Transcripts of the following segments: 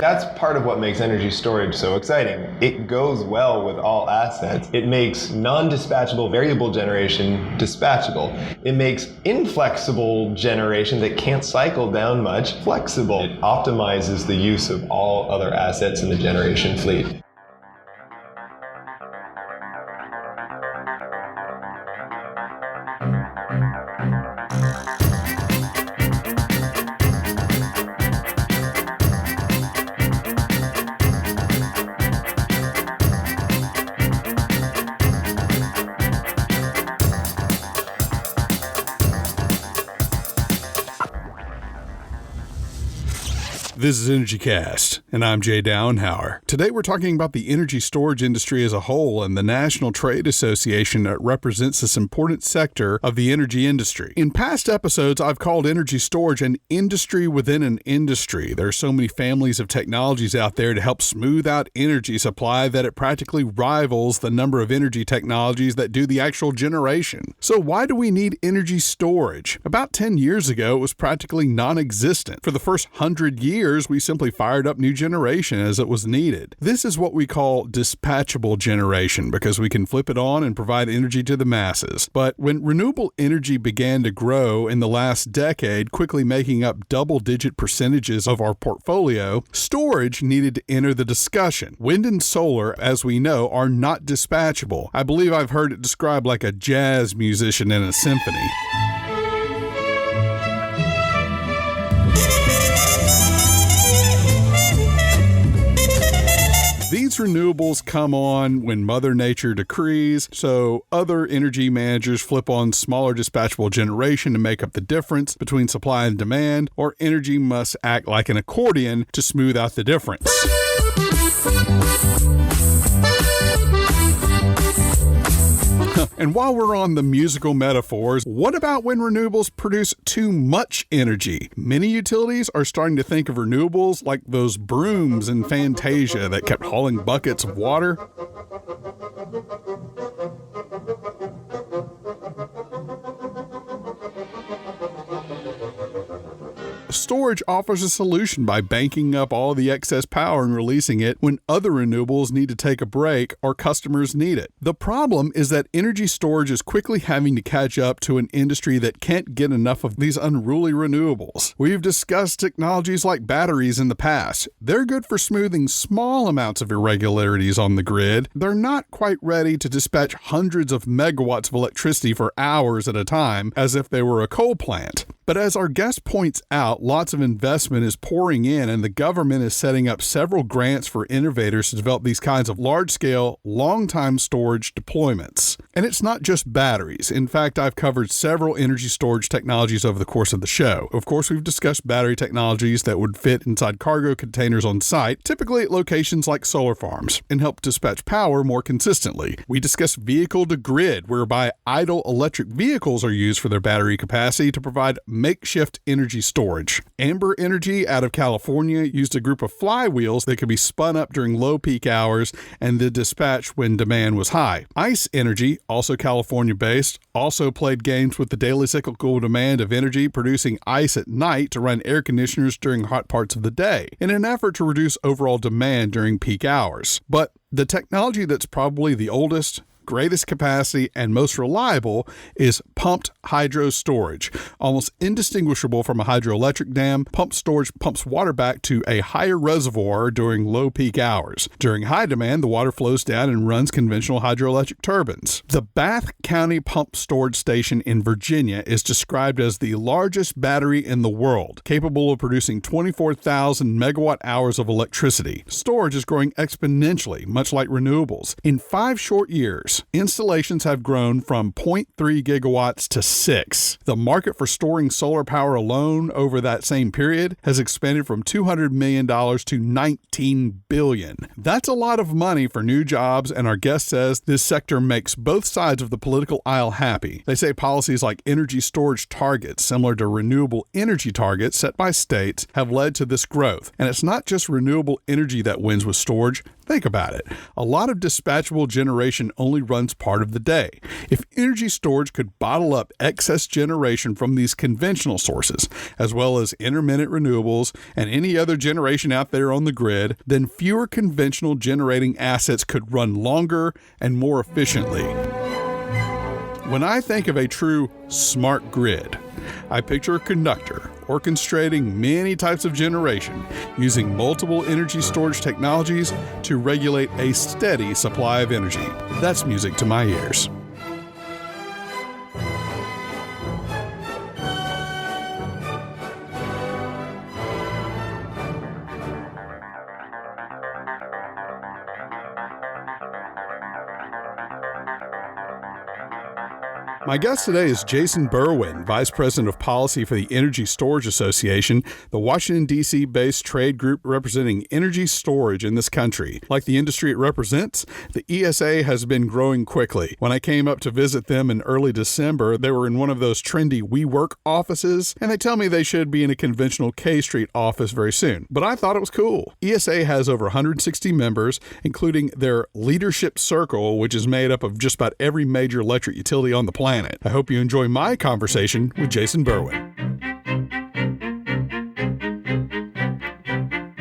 That's part of what makes energy storage so exciting. It goes well with all assets. It makes non-dispatchable variable generation dispatchable. It makes inflexible generation that can't cycle down much flexible. It optimizes the use of all other assets in the generation fleet. This is EnergyCast, and I'm Jay Downhauer. Today we're talking about the energy storage industry as a whole and the National Trade Association that represents this important sector of the energy industry. In past episodes, I've called energy storage an industry within an industry. There are so many families of technologies out there to help smooth out energy supply that it practically rivals the number of energy technologies that do the actual generation. So why do we need energy storage? About 10 years ago, it was practically non-existent. For the first 100 years, we simply fired up new generation as it was needed. This is what we call dispatchable generation because we can flip it on and provide energy to the masses. But when renewable energy began to grow in the last decade, quickly making up double-digit percentages of our portfolio, storage needed to enter the discussion. Wind and solar, as we know, are not dispatchable. I believe I've heard it described like a jazz musician in a symphony. These renewables come on when Mother Nature decrees, so other energy managers flip on smaller dispatchable generation to make up the difference between supply and demand, or energy must act like an accordion to smooth out the difference. And while we're on the musical metaphors, what about when renewables produce too much energy? Many utilities are starting to think of renewables like those brooms in Fantasia that kept hauling buckets of water. Storage offers a solution by banking up all the excess power and releasing it when other renewables need to take a break or customers need it. The problem is that energy storage is quickly having to catch up to an industry that can't get enough of these unruly renewables. We've discussed technologies like batteries in the past. They're good for smoothing small amounts of irregularities on the grid. They're not quite ready to dispatch hundreds of megawatts of electricity for hours at a time as if they were a coal plant. But as our guest points out, lots of investment is pouring in, and the government is setting up several grants for innovators to develop these kinds of large-scale, long-time storage deployments. And it's not just batteries. In fact, I've covered several energy storage technologies over the course of the show. Of course, we've discussed battery technologies that would fit inside cargo containers on site, typically at locations like solar farms, and help dispatch power more consistently. We discussed vehicle-to-grid, whereby idle electric vehicles are used for their battery capacity to provide makeshift energy storage. Amber Energy out of California used a group of flywheels that could be spun up during low peak hours and then dispatched when demand was high. ICE Energy, also California-based, also played games with the daily cyclical demand of energy, producing ice at night to run air conditioners during hot parts of the day, in an effort to reduce overall demand during peak hours. But the technology that's probably the oldest, greatest capacity, and most reliable is pumped hydro storage. Almost indistinguishable from a hydroelectric dam, pumped storage pumps water back to a higher reservoir during low peak hours. During high demand, the water flows down and runs conventional hydroelectric turbines. The Bath County Pump Storage Station in Virginia is described as the largest battery in the world, capable of producing 24,000 megawatt hours of electricity. Storage is growing exponentially, much like renewables. In 5 short years, installations have grown from 0.3 gigawatts to 6. The market for storing solar power alone over that same period has expanded from $200 million to $19 billion. That's a lot of money for new jobs, and our guest says this sector makes both sides of the political aisle happy. They say policies like energy storage targets, similar to renewable energy targets set by states, have led to this growth. And it's not just renewable energy that wins with storage. Think about it. A lot of dispatchable generation only runs part of the day. If energy storage could bottle up excess generation from these conventional sources, as well as intermittent renewables and any other generation out there on the grid, then fewer conventional generating assets could run longer and more efficiently. When I think of a true smart grid, I picture a conductor orchestrating many types of generation using multiple energy storage technologies to regulate a steady supply of energy. That's music to my ears. My guest today is Jason Berwin, Vice President of Policy for the Energy Storage Association, the Washington, D.C.-based trade group representing energy storage in this country. Like the industry it represents, the ESA has been growing quickly. When I came up to visit them in early December, they were in one of those trendy WeWork offices, and they tell me they should be in a conventional K Street office very soon. But I thought it was cool. ESA has over 160 members, including their leadership circle, which is made up of just about every major electric utility on the planet. I hope you enjoy my conversation with Jason Berwin.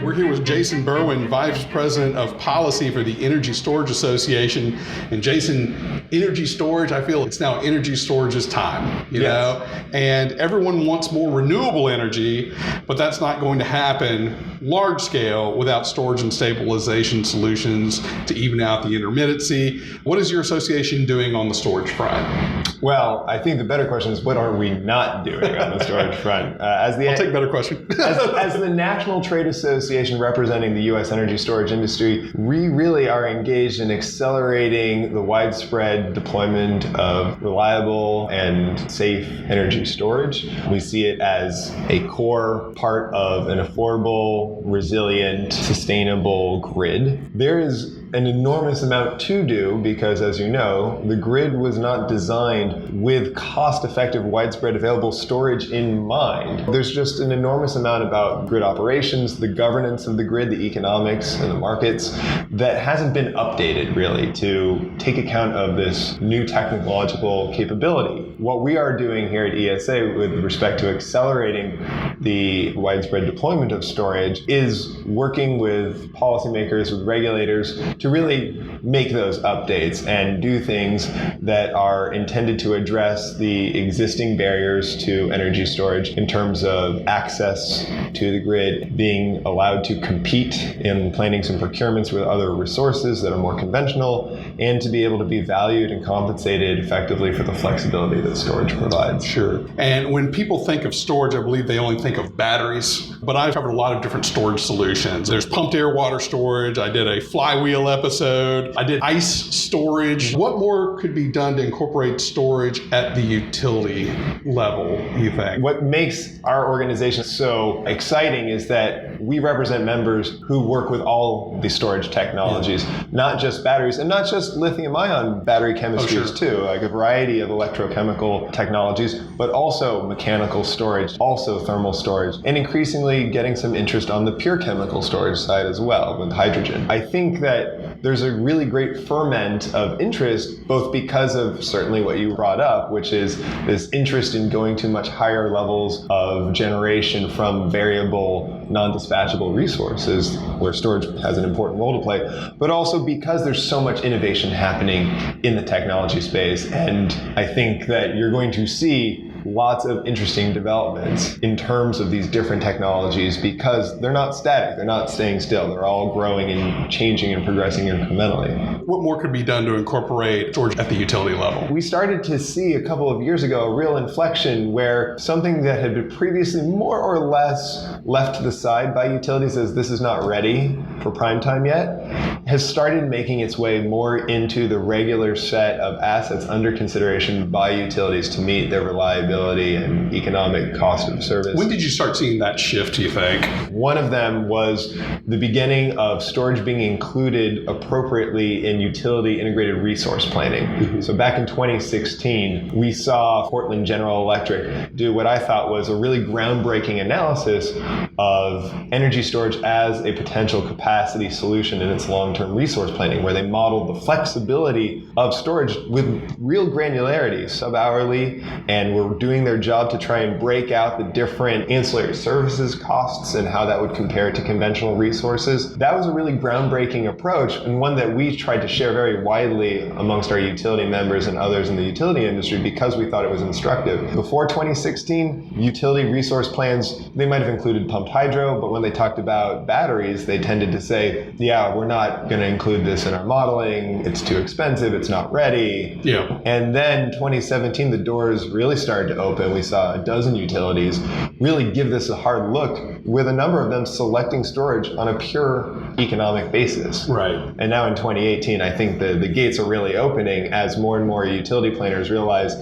We're here with Jason Berwin, Vice President of Policy for the Energy Storage Association. And Jason, energy storage, I feel it's now energy storage's time, you know? And everyone wants more renewable energy, but that's not going to happen large scale without storage and stabilization solutions to even out the intermittency. What is your association doing on the storage front? Well, I think the better question is, what are we not doing on the storage front? I'll take a better question. as the National Trade Association representing the U.S. energy storage industry, we really are engaged in accelerating the widespread deployment of reliable and safe energy storage. We see it as a core part of an affordable, resilient, sustainable grid. There is an enormous amount to do because, as you know, the grid was not designed with cost-effective, widespread available storage in mind. There's just an enormous amount about grid operations, the governance of the grid, the economics and the markets that hasn't been updated really to take account of this new technological capability. What we are doing here at ESA with respect to accelerating the widespread deployment of storage is working with policymakers, with regulators, to really make those updates and do things that are intended to address the existing barriers to energy storage in terms of access to the grid, being allowed to compete in plannings and procurements with other resources that are more conventional, and to be able to be valued and compensated effectively for the flexibility that storage provides. Sure. And when people think of storage, I believe they only think of batteries, but I've covered a lot of different storage solutions. There's pumped air water storage. I did a flywheel episode. I did ice storage. What more could be done to incorporate storage at the utility level, you think? What makes our organization so exciting is that we represent members who work with all the storage technologies, not just batteries, and not just lithium-ion battery chemistries too, like a variety of electrochemical technologies, but also mechanical storage, also thermal storage, and increasingly getting some interest on the pure chemical storage side as well with hydrogen. I think that there's a really great ferment of interest, both because of certainly what you brought up, which is this interest in going to much higher levels of generation from variable, non-dispatchable resources, where storage has an important role to play, but also because there's so much innovation happening in the technology space. And I think that you're going to see lots of interesting developments in terms of these different technologies because they're not static, they're not staying still, they're all growing and changing and progressing incrementally. What more could be done to incorporate storage at the utility level? We started to see a couple of years ago a real inflection where something that had been previously more or less left to the side by utilities as this is not ready for prime time yet, has started making its way more into the regular set of assets under consideration by utilities to meet their reliability and economic cost of service. When did you start seeing that shift, do you think? One of them was the beginning of storage being included appropriately in utility integrated resource planning. Mm-hmm. So back in 2016, we saw Portland General Electric do what I thought was a really groundbreaking analysis of energy storage as a potential capacity solution in its long-term long-term resource planning, where they modeled the flexibility of storage with real granularity, sub-hourly, and were doing their job to try and break out the different ancillary services costs and how that would compare to conventional resources. That was a really groundbreaking approach, and one that we tried to share very widely amongst our utility members and others in the utility industry because we thought it was instructive. Before 2016, utility resource plans, they might have included pumped hydro, but when they talked about batteries, they tended to say, yeah, we're not going to include this in our modeling. It's too expensive. It's not ready. Yeah. And then 2017, the doors really started to open. We saw a dozen utilities really give this a hard look, with a number of them selecting storage on a pure economic basis. Right. And now in 2018, I think the gates are really opening as more and more utility planners realize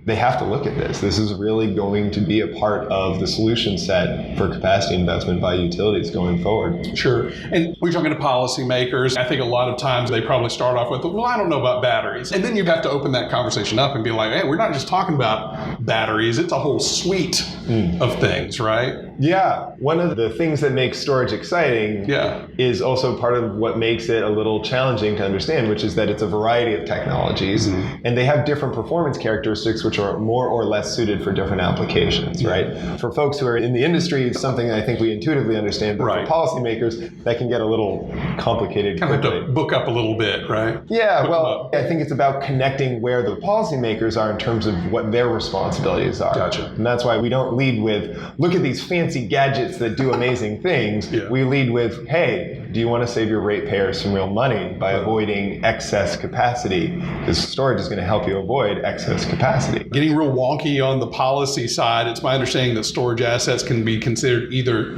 they have to look at this. This is really going to be a part of the solution set for capacity investment by utilities going forward. Sure. And we're talking to policymakers. I think a lot of times they probably start off with, well, I don't know about batteries. And then you have to open that conversation up and be like, hey, we're not just talking about batteries. It's a whole suite of things, right? Yeah. One of the things that makes storage exciting is also part of what makes it a little challenging to understand, which is that it's a variety of technologies and they have different performance characteristics which are more or less suited for different applications, right? For folks who are in the industry, it's something that I think we intuitively understand, but for policymakers, that can get a little complicated kind quickly. of have to book up a little bit, right? Yeah, well, I think it's about connecting where the policymakers are in terms of what their responsibilities are. Gotcha. And that's why we don't lead with, look at these fancy gadgets that do amazing things. We lead with, hey, do you want to save your ratepayers some real money by avoiding excess capacity? Because storage is going to help you avoid excess capacity. Getting real wonky on the policy side, it's my understanding that storage assets can be considered either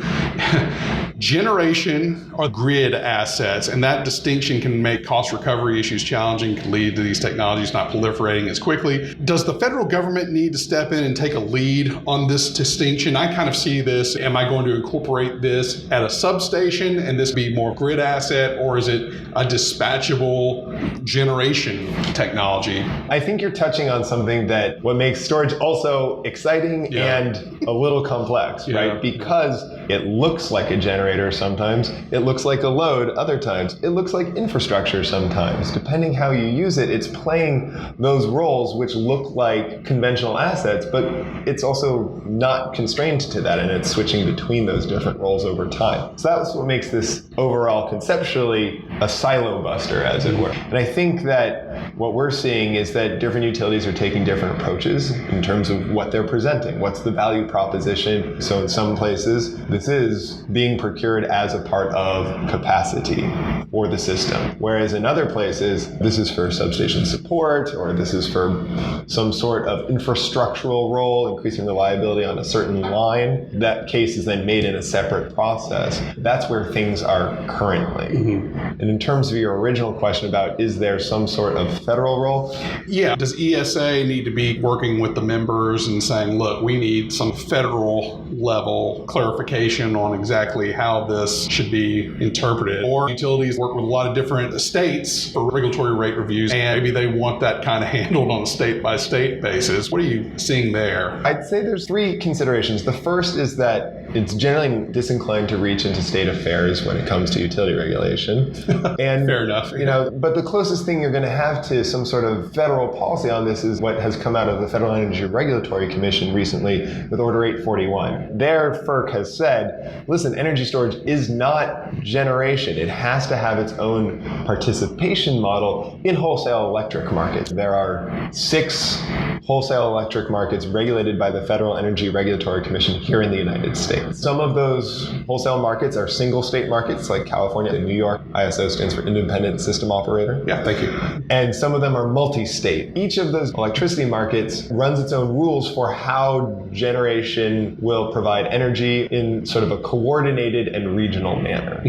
generation or grid assets, and that distinction can make cost recovery issues challenging, can lead to these technologies not proliferating as quickly. Does the federal government need to step in and take a lead on this distinction? I kind of see this, am I going to incorporate this at a substation and this be more grid asset, or is it a dispatchable generation technology? I think you're touching on something that what makes storage also exciting and a little complex, right? Because it looks like a generator sometimes, it looks like a load other times, it looks like infrastructure sometimes. Depending how you use it, it's playing those roles which look like conventional assets, but it's also not constrained to that, and it's switching between those different roles over time. So that's what makes this overall conceptually a silo buster, as it were. And I think that what we're seeing is that different utilities are taking different approaches in terms of what they're presenting. What's the value proposition? So in some places, this is being procured as a part of capacity for the system. Whereas in other places, this is for substation support, or this is for some sort of infrastructural role, increasing reliability on a certain line. That case is then made in a separate process. That's where things are currently. And in terms of your original question about, is there some sort of federal role? Yeah. Does ESA need to be working with the members and saying, look, we need some federal level clarification on exactly how this should be interpreted? Or utilities work with a lot of different states for regulatory rate reviews, and maybe they want that kind of handled on a state-by-state basis. What are you seeing there? I'd say there's three considerations. The first is that it's generally disinclined to reach into state affairs when it comes to utility regulation. And fair enough. But the closest thing you're going to have to some sort of federal policy on this is what has come out of the Federal Energy Regulatory Commission recently with Order 841. There, FERC has said, listen, energy storage is not generation. It has to have its own participation model in wholesale electric markets. There are 6 wholesale electric markets regulated by the Federal Energy Regulatory Commission here in the United States. Some of those wholesale markets are single state markets like California and New York. ISO stands for Independent System Operator. Yeah, thank you. And some of them are multi-state. Each of those electricity markets runs its own rules for how generation will provide energy in sort of a coordinated and regional manner.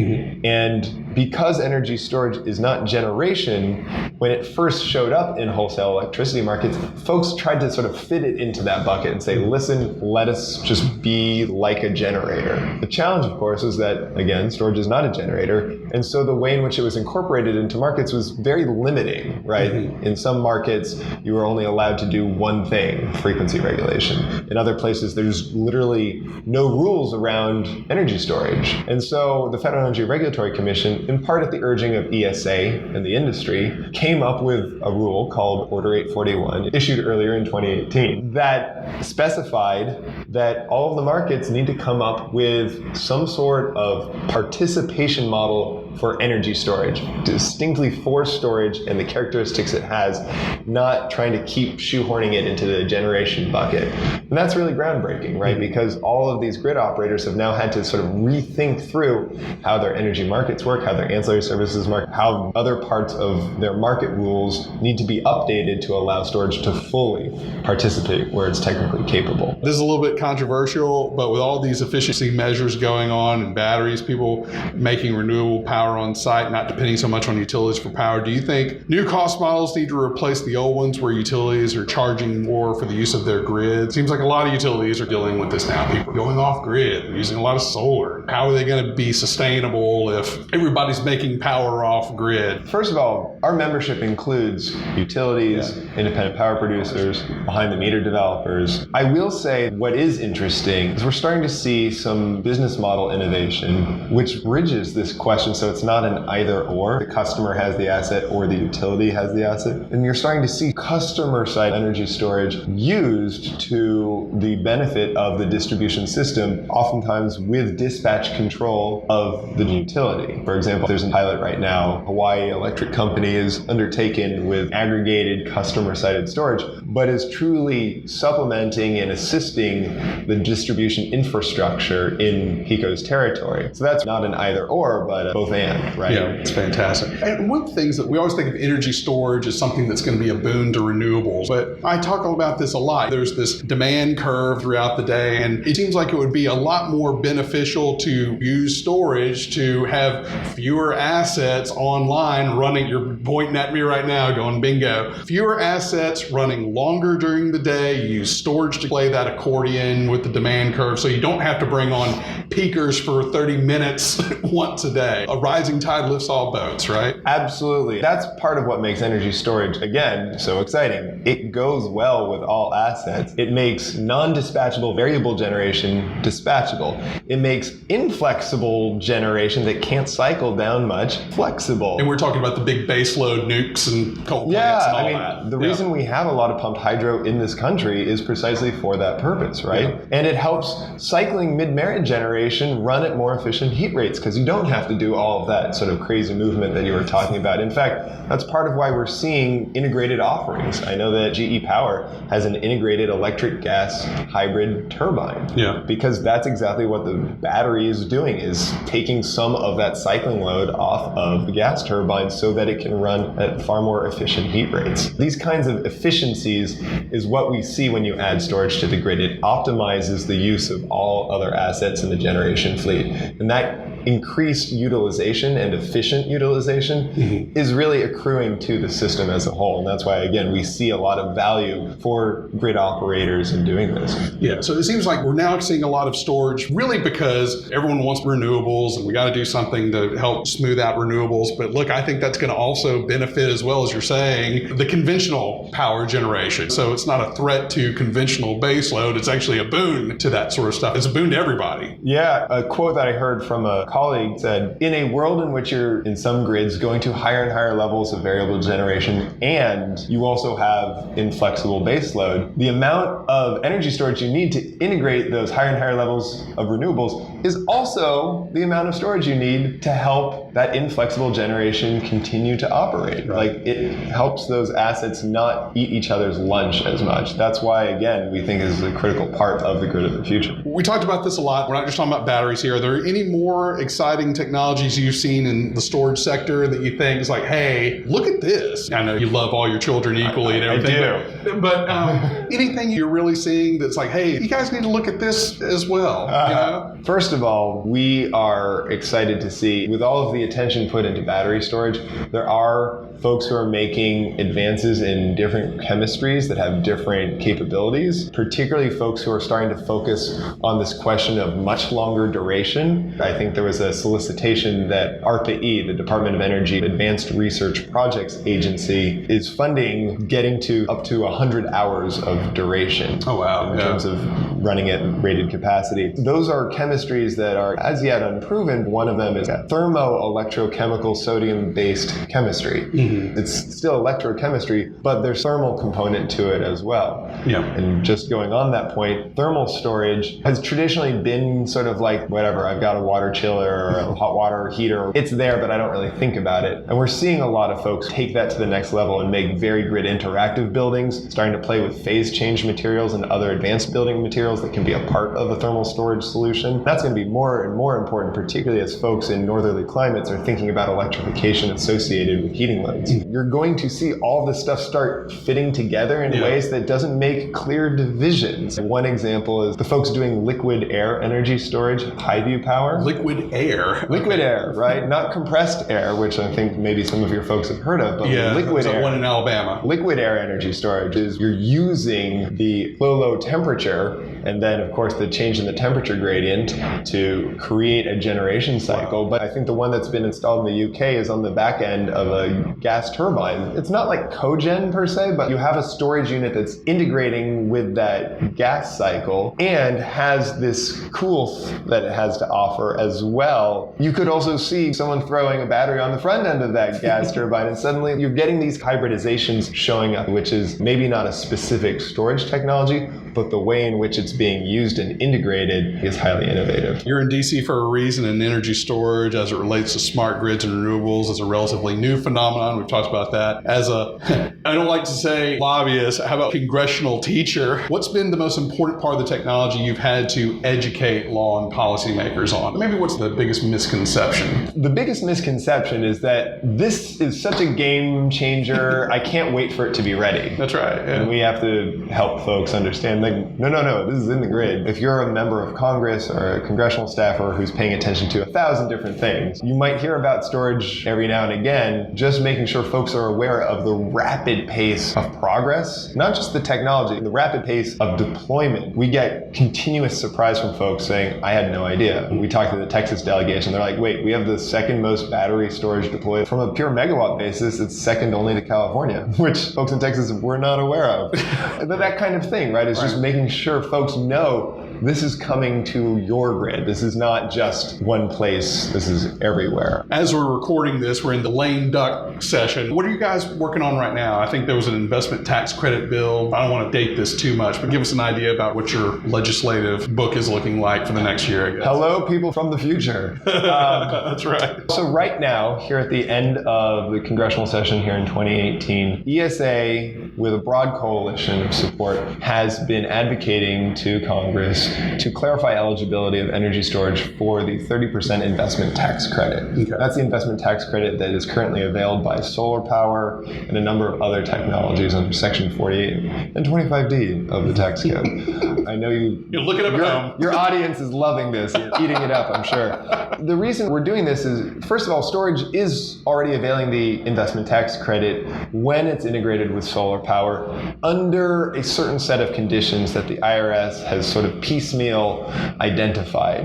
And because energy storage is not generation, when it first showed up in wholesale electricity markets, folks tried tried to sort of fit it into that bucket and say, listen, let us just be like a generator. The challenge, of course, is that, again, storage is not a generator. And so the way in which it was incorporated into markets was very limiting, right? In some markets, you were only allowed to do one thing, frequency regulation. In other places, there's literally no rules around energy storage. And so the Federal Energy Regulatory Commission, in part at the urging of ESA and the industry, came up with a rule called Order 841, issued earlier in 2018, that specified that all of the markets need to come up with some sort of participation model for energy storage, distinctly for storage and the characteristics it has, not trying to keep shoehorning it into the generation bucket. And that's really groundbreaking, right? Because all of these grid operators have now had to sort of rethink through how their energy markets work, how their ancillary services work, how other parts of their market rules need to be updated to allow storage to fully participate where it's technically capable. This is a little bit controversial, but with all these efficiency measures going on and batteries, people making renewable power on site, not depending so much on utilities for power, do you think new cost models need to replace the old ones where utilities are charging more for the use of their grid? Seems like a lot of utilities are dealing with this now. People are going off grid, they're using a lot of solar. How are they going to be sustainable if everybody's making power off grid? First of all, our membership includes utilities, independent power producers, behind-the-meter developers. I will say what is interesting is we're starting to see some business model innovation which bridges this question, so it's not an either or. The customer has the asset or the utility has the asset. And you're starting to see customer-side energy storage used to the benefit of the distribution system, oftentimes with dispatch control of the utility. For example, there's a pilot right now Hawaii Electric Company is undertaken with aggregated customer-sided storage, but is truly supplementing and assisting the distribution infrastructure in HECO's territory. So that's not an either or, but both and, right? Yeah, it's fantastic. And one of the things that we always think of energy storage as something that's going to be a boon to renewables, but I talk about this a lot. There's this demand curve throughout the day, and it seems like it would be a lot more beneficial to use storage to have fewer assets online running. You're pointing at me right now going bingo. Fewer assets running longer during the day. You use storage to play that accordion with the demand curve, so you don't have to bring on peakers for 30 minutes once a day. A rising tide lifts all boats, right? Absolutely. That's part of what makes energy storage, again, so exciting. It goes well with all assets. It makes non-dispatchable variable generation dispatchable. It makes inflexible generation that can't cycle down much flexible. And we're talking about the big baseload nukes and coal plants and all that. The reason we have a lot of pumped hydro in this country is precisely for that purpose, right? Yeah. And it helps cycling mid-merit generation run at more efficient heat rates because you don't have to do all of that sort of crazy movement that you were talking about. In fact, that's part of why we're seeing integrated offerings. I know that GE Power has an integrated electric gas hybrid turbine. Yeah. Because that's exactly what the battery is doing, is taking some of that cycling load off of the gas turbine so that it can run at far more efficient heat rates. These kinds of efficiencies is what we see when you add storage to the grid. It optimizes the use of all other assets in the generation fleet. And that increased utilization and efficient utilization is really accruing to the system as a whole. And that's why, again, we see a lot of value for grid operators in doing this. Yeah, so it seems like we're now seeing a lot of storage really because everyone wants renewables and we got to do something to help smooth out renewables. But look, I think that's going to also benefit, as well as you're saying, the conventional power generation. So it's not a threat to conventional baseload. It's actually a boon to that sort of stuff. It's a boon to everybody. Yeah, a quote that I heard from a colleague said, in a world in which you're, in some grids, going to higher and higher levels of variable generation, and you also have inflexible baseload, the amount of energy storage you need to integrate those higher and higher levels of renewables is also the amount of storage you need to help that inflexible generation continue to operate. Right. Like, it helps those assets not eat each other's lunch as much. That's why, again, we think is a critical part of the grid of the future. We talked about this a lot. We're not just talking about batteries here. Are there any more exciting technologies you've seen in the storage sector that you think is like, hey, look at this? I know you love all your children equally and everything. I do. But anything you're really seeing that's like, hey, you guys need to look at this as well? First of all, we are excited to see, with all of the attention put into battery storage, there are folks who are making advances in different chemistries that have different capabilities, particularly folks who are starting to focus on this question of much longer duration. I think there was a solicitation that ARPA-E, the Department of Energy Advanced Research Projects Agency, is funding getting to up to 100 hours of duration. Oh, wow. In terms of running at rated capacity. Those are chemistries that are as yet unproven. One of them is a thermoelectrochemical sodium-based chemistry. Mm-hmm. It's still electrochemistry, but there's thermal component to it as well. Yeah. And just going on that point, thermal storage has traditionally been sort of like, whatever, I've got a water chiller or a hot water heater. It's there, but I don't really think about it. And we're seeing a lot of folks take that to the next level and make very grid interactive buildings, starting to play with phase change materials and other advanced building materials that can be a part of a thermal storage solution. That's going to be more and more important, particularly as folks in northerly climates are thinking about electrification associated with heating loads. You're going to see all this stuff start fitting together in ways that doesn't make clear divisions. One example is the folks doing liquid air energy storage, Highview Power. Liquid air. Liquid air, right? Not compressed air, which I think maybe some of your folks have heard of, but liquid air. One in Alabama. Liquid air energy storage is you're using the low temperature and then, of course, the change in the temperature gradient to create a generation cycle. But I think the one that's been installed in the UK is on the back end of a gas turbine. It's not like cogen per se, but you have a storage unit that's integrating with that gas cycle and has this coolth that it has to offer as well. You could also see someone throwing a battery on the front end of that gas turbine, and suddenly you're getting these hybridizations showing up, which is maybe not a specific storage technology, but the way in which it's being used and integrated is highly innovative. You're in DC for a reason, and energy storage as it relates to smart grids and renewables is a relatively new phenomenon. We've talked about that. As a, I don't like to say lobbyist, how about congressional teacher? What's been the most important part of the technology you've had to educate law and policymakers on? Maybe what's the biggest misconception? The biggest misconception is that this is such a game changer, I can't wait for it to be ready. That's right. Yeah. And we have to help folks understand, like, no, this is in the grid. If you're a member of Congress or a congressional staffer who's paying attention to 1,000 different things, you might hear about storage every now and again, just making sure folks are aware of the rapid pace of progress, not just the technology, the rapid pace of deployment. We get continuous surprise from folks saying, I had no idea. We talked to the Texas delegation, they're like, wait, we have the second most battery storage deployed. From a pure megawatt basis, it's second only to California, which folks in Texas were not aware of. But that kind of thing, right? It's just making sure folks know this is coming to your grid. This is not just one place. This is everywhere. As we're recording this, we're in the lame duck session. What are you guys working on right now? I think there was an investment tax credit bill. I don't want to date this too much, but give us an idea about what your legislative book is looking like for the next year, I guess. Hello, people from the future. That's right. So right now, here at the end of the congressional session here in 2018, ESA, with a broad coalition of support, has been advocating to Congress to clarify eligibility of energy storage for the 30% investment tax credit. Okay. That's the investment tax credit that is currently availed by solar power and a number of other technologies under Section 48 and 25D of the tax code. I know you look it up at home. Your audience is loving this. You're eating it up, I'm sure. The reason we're doing this is, first of all, storage is already availing the investment tax credit when it's integrated with solar power under a certain set of conditions that the IRS has sort of piecemeal identified.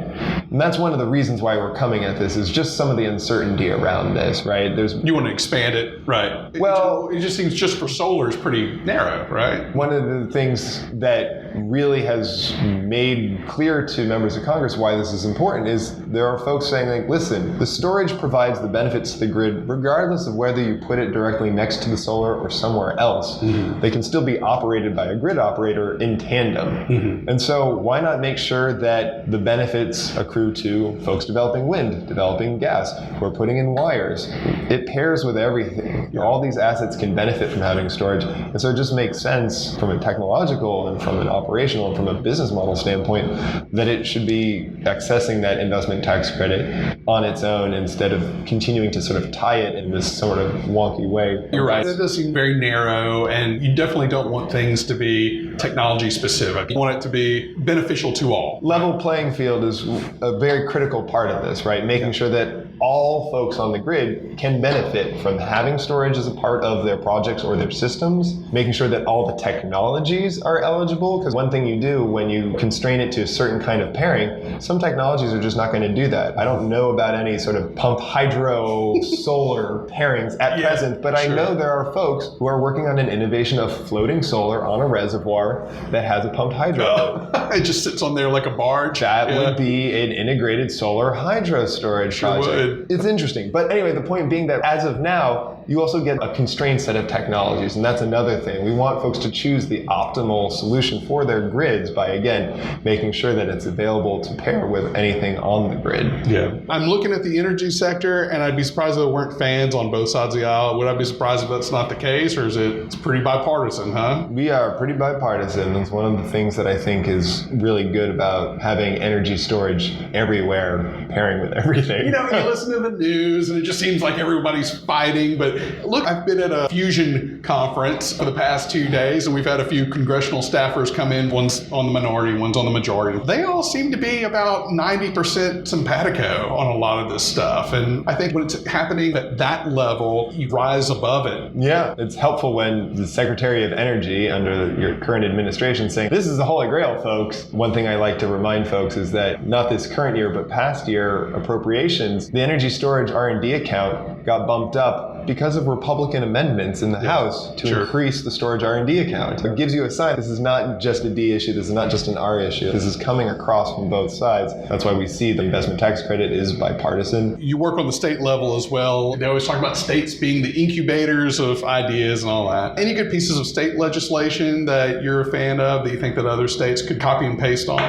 And that's one of the reasons why we're coming at this, is just some of the uncertainty around this, right? You want to expand it, right? Well, it just seems just for solar is pretty narrow, right? One of the things that really has made clear to members of Congress why this is important is there are folks saying, like, listen, the storage provides the benefits to the grid regardless of whether you put it directly next to the solar or somewhere else. Mm-hmm. They can still be operated by a grid operator in tandem. Mm-hmm. And so why not make sure that the benefits accrue to folks developing wind, developing gas, who are putting in wires? It pairs with everything. All these assets can benefit from having storage. And so it just makes sense from a technological and from an operational and from a business model standpoint, that it should be accessing that investment tax credit on its own instead of continuing to sort of tie it in this sort of wonky way. You're right. It does seem very narrow, and you definitely don't want things to be technology specific. You want it to be beneficial to all. Level playing field is a very critical part of this, right? Making sure that all folks on the grid can benefit from having storage as a part of their projects or their systems, making sure that all the technologies are eligible, because one thing you do when you constrain it to a certain kind of pairing, some technologies are just not going to do that. I don't know about any sort of pump hydro solar pairings at present, but I know there are folks who are working on an innovation of floating solar on a reservoir that has a pumped hydro. It just sits on there like a barge. That would be an integrated solar hydro storage project. It's interesting. But anyway, the point being that as of now, you also get a constrained set of technologies, and that's another thing. We want folks to choose the optimal solution for their grids by, again, making sure that it's available to pair with anything on the grid. Yeah. I'm looking at the energy sector, and I'd be surprised if there weren't fans on both sides of the aisle. Would I be surprised if that's not the case, or is it's pretty bipartisan, huh? We are pretty bipartisan. It's one of the things that I think is really good about having energy storage everywhere, pairing with everything. You know, you listen to the news, and it just seems like everybody's fighting, but look, I've been at a fusion conference for the past 2 days, and we've had a few congressional staffers come in. One's on the minority, one's on the majority. They all seem to be about 90% simpatico on a lot of this stuff. And I think when it's happening at that level, you rise above it. Yeah, it's helpful when the Secretary of Energy under your current administration is saying, this is the Holy Grail, folks. One thing I like to remind folks is that not this current year, but past year appropriations, the energy storage R&D account got bumped up because of Republican amendments in the House to increase the storage R&D account. It gives you a sign this is not just a D issue, this is not just an R issue, this is coming across from both sides. That's why we see the investment tax credit is bipartisan. You work on the state level as well. They always talk about states being the incubators of ideas and all that. Any good pieces of state legislation that you're a fan of that you think that other states could copy and paste on?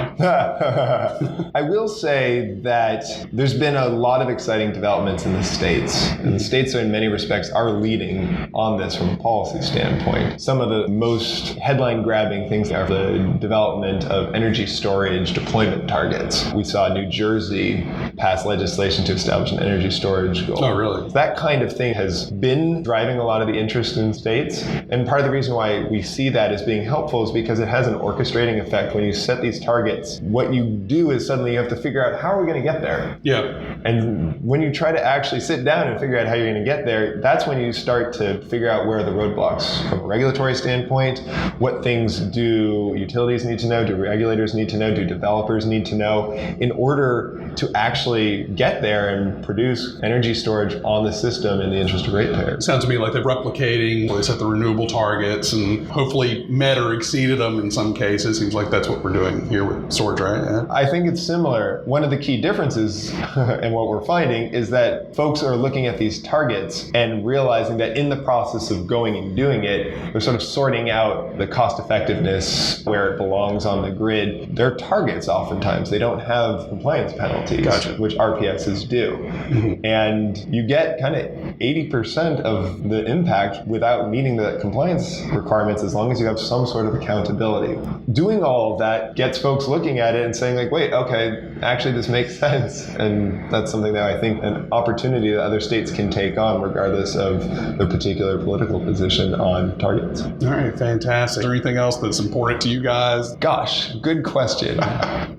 I will say that there's been a lot of exciting developments in the states. And the states are in many respects are leading on this from a policy standpoint. Some of the most headline-grabbing things are the development of energy storage deployment targets. We saw New Jersey pass legislation to establish an energy storage goal. Oh, really? That kind of thing has been driving a lot of the interest in states. And part of the reason why we see that as being helpful is because it has an orchestrating effect. When you set these targets, what you do is suddenly you have to figure out how are we going to get there? Yeah. And when you try to actually sit down and figure out how you're going to get there, that's when you start to figure out where are the roadblocks from a regulatory standpoint, what things do utilities need to know, do regulators need to know, do developers need to know in order to actually get there and produce energy storage on the system in the interest of ratepayers. Sounds to me like they're replicating, they set the renewable targets and hopefully met or exceeded them in some cases. Seems like that's what we're doing here with storage, right? Yeah. I think it's similar. One of the key differences and what we're finding is that folks are looking at these targets and realizing that in the process of going and doing it, they're sort of sorting out the cost effectiveness where it belongs on the grid. They're targets oftentimes. They don't have compliance penalties, which RPSs do. Mm-hmm. And you get kind of 80% of the impact without meeting the compliance requirements as long as you have some sort of accountability. Doing all of that gets folks looking at it and saying like, wait, okay, actually this makes sense. And that's something that I think an opportunity that other states can take on regardless of their particular political position on targets. All right, fantastic. Is there anything else that's important to you guys? Gosh, good question.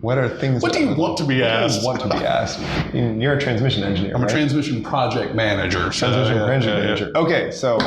What are things? What do you want to be asked? Want to be asked? You're a transmission engineer. I'm right? a transmission project manager. Transmission manager. Okay, so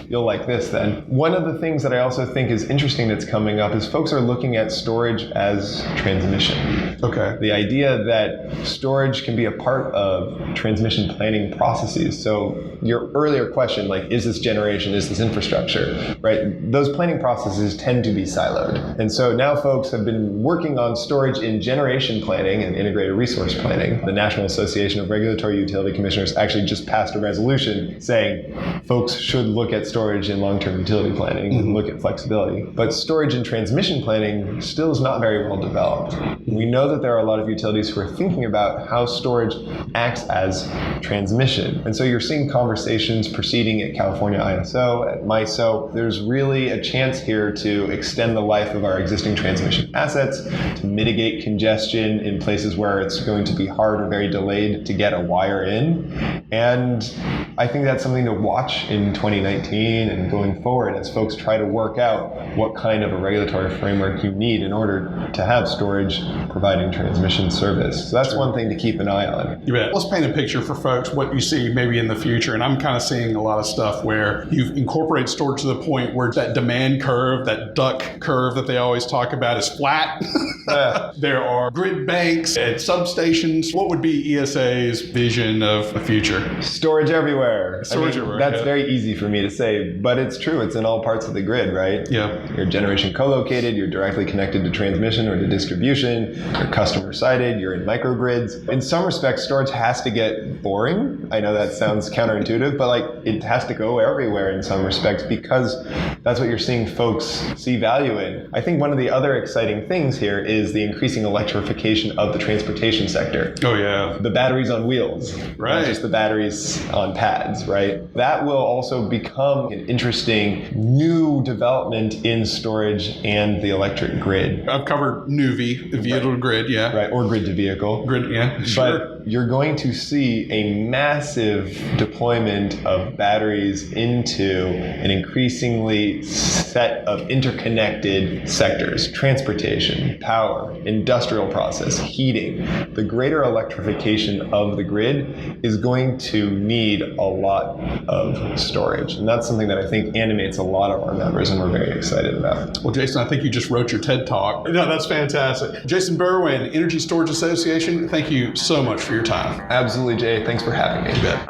you'll like this then. One of the things that I also think is interesting that's coming up is folks are looking at storage as transmission. Okay. The idea that storage can be a part of transmission planning processes. So your earlier question, like, is this generation, is this infrastructure, right? Those planning processes tend to be siloed. And so now folks have been working on storage in generation planning and integrated resource planning. The National Association of Regulatory Utility Commissioners actually just passed a resolution saying folks should look at storage in long-term utility planning and look at flexibility. But storage and transmission planning still is not very well developed. We know that there are a lot of utilities who are thinking about how storage acts as transmission. And so you're seeing conversations proceeding at California ISO, at MISO. There's really a chance here to extend the life of our existing transmission assets, to mitigate congestion in places where it's going to be hard or very delayed to get a wire in. And I think that's something to watch in 2019 and going forward as folks try to work out what kind of a regulatory framework you need in order to have storage providing transmission service. So that's one thing to keep an eye on. You bet. Let's paint a picture for folks what you see maybe in the future. And I'm kind of seeing a lot of stuff where you've incorporated storage to the point where that demand curve, that duck curve that they always talk about is flat. There are grid banks at substations. What would be ESA's vision of the future? Storage everywhere. Storage everywhere. That's very easy for me to say, but it's true. It's in all parts of the grid, right? Yeah. Your generation co-located, you're directly connected to transmission or to distribution, you're customer sided, you're in microgrids. In some respects, storage has to get boring. I know that sounds counterintuitive, but it has to go everywhere in some respects because that's what you're seeing folks see value in. I think one of the other exciting things here is the increasing electrification of the transportation sector. Oh, yeah. The batteries on wheels, right? Not just the batteries on pads, right? That will also become an interesting new development in storage and the electric grid. I've covered NUVI, the vehicle grid, yeah. Right, or grid to vehicle. Grid, yeah, sure. But you're going to see a massive deployment of batteries into an increasingly set of interconnected sectors: transportation, power, industrial process, heating. The greater electrification of the grid is going to need a lot of storage. And that's something that I think animates a lot of our members, and we're very excited about. Well, Jason, I think you just wrote your TED Talk. No, that's fantastic. Jason Berwin, Energy Storage Association, thank you so much for your time. Absolutely, Jay. Thanks for having me. You bet.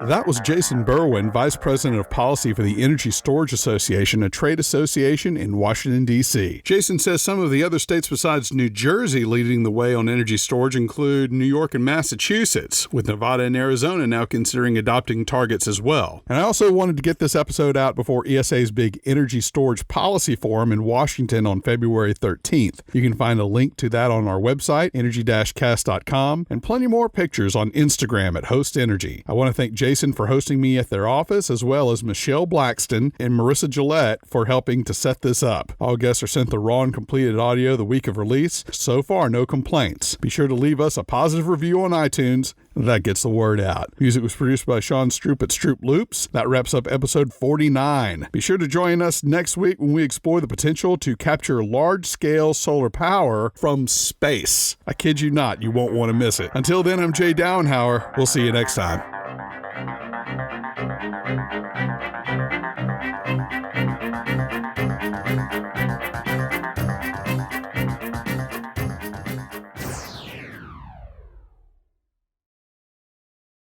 That was Jason Berwin, Vice President of Policy for the Energy Storage Association, a trade association in Washington, D.C. Jason says some of the other states besides New Jersey leading the way on energy storage include New York and Massachusetts, with Nevada and Arizona now considering adopting targets as well. And I also wanted to get this episode out before ESA's big Energy Storage Policy Forum in Washington on February 13th. You can find a link to that on our website, energy-cast.com, and plenty more pictures on Instagram at Host Energy. I want to thank Jason for hosting me at their office, as well as Michelle Blackston and Marissa Gillette for helping to set this up. All guests are sent the raw and completed audio the week of release. So far, no complaints. Be sure to leave us a positive review on iTunes. That gets the word out. Music was produced by Sean Stroop at Stroop Loops. That wraps up episode 49. Be sure to join us next week when we explore the potential to capture large-scale solar power from space. I kid you not, you won't want to miss it. Until then, I'm Jay Dowenhauer. We'll see you next time.